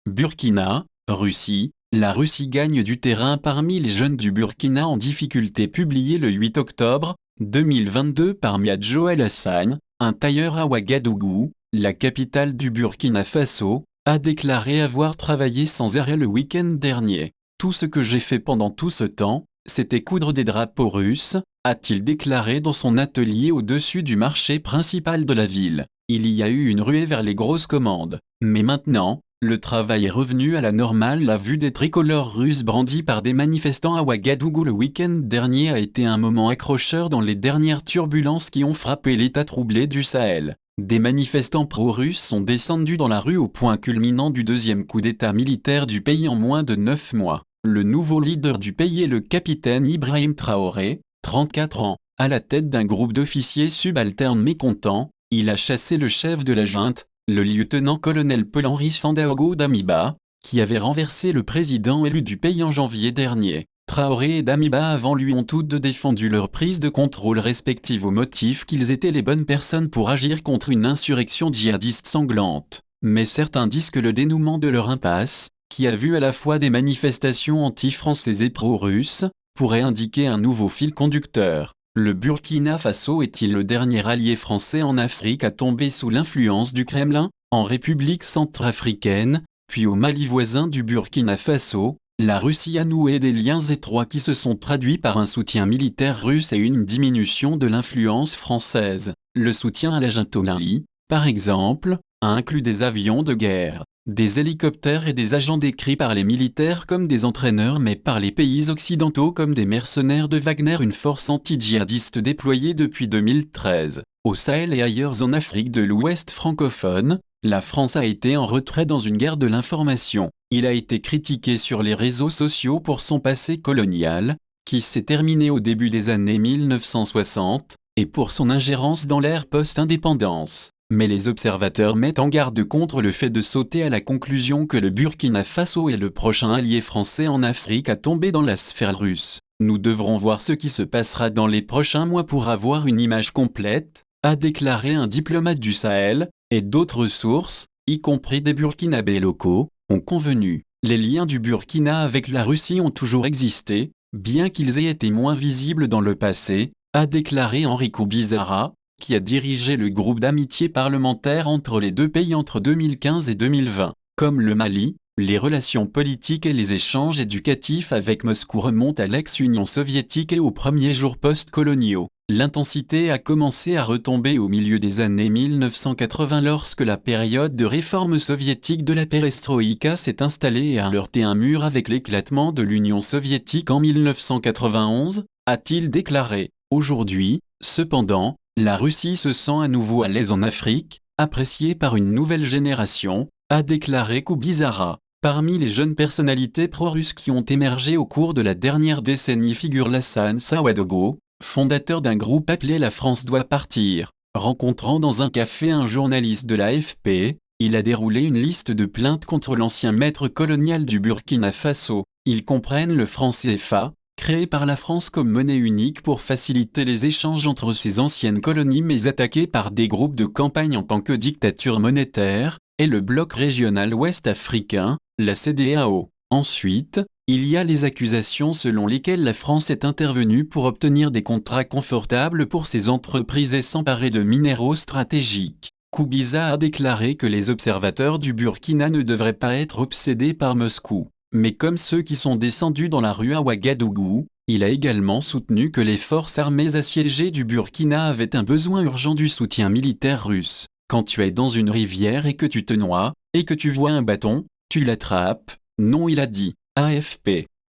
Burkina, Russie. La Russie gagne du terrain parmi les jeunes du Burkina en difficulté. Publié le 8 octobre 2022 par Miad Joël Hassan, un tailleur à Ouagadougou, la capitale du Burkina Faso, a déclaré avoir travaillé sans arrêt le week-end dernier. Tout ce que j'ai fait pendant tout ce temps, c'était coudre des drapeaux russes, a-t-il déclaré dans son atelier au-dessus du marché principal de la ville. Il y a eu une ruée vers les grosses commandes. Mais maintenant, le travail est revenu à la normale. La vue des tricolores russes brandis par des manifestants à Ouagadougou le week-end dernier a été un moment accrocheur dans les dernières turbulences qui ont frappé l'état troublé du Sahel. Des manifestants pro-russes sont descendus dans la rue au point culminant du deuxième coup d'état militaire du pays en moins de 9 mois. Le nouveau leader du pays est le capitaine Ibrahim Traoré, 34 ans. À la tête d'un groupe d'officiers subalternes mécontents, il a chassé le chef de la junte, le lieutenant-colonel Paul-Henri Sandaogo Damiba, qui avait renversé le président élu du pays en janvier dernier. Traoré et Damiba avant lui ont toutes deux défendu leur prise de contrôle respective au motif qu'ils étaient les bonnes personnes pour agir contre une insurrection djihadiste sanglante. Mais certains disent que le dénouement de leur impasse, qui a vu à la fois des manifestations anti-françaises et pro-russes, pourrait indiquer un nouveau fil conducteur. Le Burkina Faso est-il le dernier allié français en Afrique à tomber sous l'influence du Kremlin? En République centrafricaine, puis au Mali voisin du Burkina Faso, la Russie a noué des liens étroits qui se sont traduits par un soutien militaire russe et une diminution de l'influence française. Le soutien à la junte au Mali, par exemple, a inclus des avions de guerre, des hélicoptères et des agents décrits par les militaires comme des entraîneurs mais par les pays occidentaux comme des mercenaires de Wagner, une force anti-djihadiste déployée depuis 2013. Au Sahel et ailleurs en Afrique de l'Ouest francophone, la France a été en retrait dans une guerre de l'information. Il a été critiqué sur les réseaux sociaux pour son passé colonial, qui s'est terminé au début des années 1960, et pour son ingérence dans l'ère post-indépendance. Mais les observateurs mettent en garde contre le fait de sauter à la conclusion que le Burkina Faso est le prochain allié français en Afrique à tomber dans la sphère russe. Nous devrons voir ce qui se passera dans les prochains mois pour avoir une image complète, a déclaré un diplomate du Sahel, et d'autres sources, y compris des Burkinabés locaux, ont convenu. Les liens du Burkina avec la Russie ont toujours existé, bien qu'ils aient été moins visibles dans le passé, a déclaré Enrico Bizarra, qui a dirigé le groupe d'amitié parlementaire entre les deux pays entre 2015 et 2020. Comme le Mali, les relations politiques et les échanges éducatifs avec Moscou remontent à l'ex-Union soviétique et aux premiers jours post-coloniaux. L'intensité a commencé à retomber au milieu des années 1980 lorsque la période de réforme soviétique de la perestroïka s'est installée et a heurté un mur avec l'éclatement de l'Union soviétique en 1991, a-t-il déclaré. Aujourd'hui, cependant, la Russie se sent à nouveau à l'aise en Afrique, appréciée par une nouvelle génération, a déclaré Koubizarra. Parmi les jeunes personnalités pro-russes qui ont émergé au cours de la dernière décennie figure Lassane Sawadogo, fondateur d'un groupe appelé La France doit partir. Rencontrant dans un café un journaliste de l'AFP, il a déroulé une liste de plaintes contre l'ancien maître colonial du Burkina Faso. Ils comprennent le franc CFA, créé par la France comme monnaie unique pour faciliter les échanges entre ses anciennes colonies mais attaqué par des groupes de campagne en tant que dictature monétaire, et le bloc régional ouest africain, la CEDEAO. Ensuite, il y a les accusations selon lesquelles la France est intervenue pour obtenir des contrats confortables pour ses entreprises et s'emparer de minéraux stratégiques. Koubiza a déclaré que les observateurs du Burkina ne devraient pas être obsédés par Moscou. Mais comme ceux qui sont descendus dans la rue à Ouagadougou, il a également soutenu que les forces armées assiégées du Burkina avaient un besoin urgent du soutien militaire russe. Quand tu es dans une rivière et que tu te noies, et que tu vois un bâton, tu l'attrapes. Non, il a dit. AFP.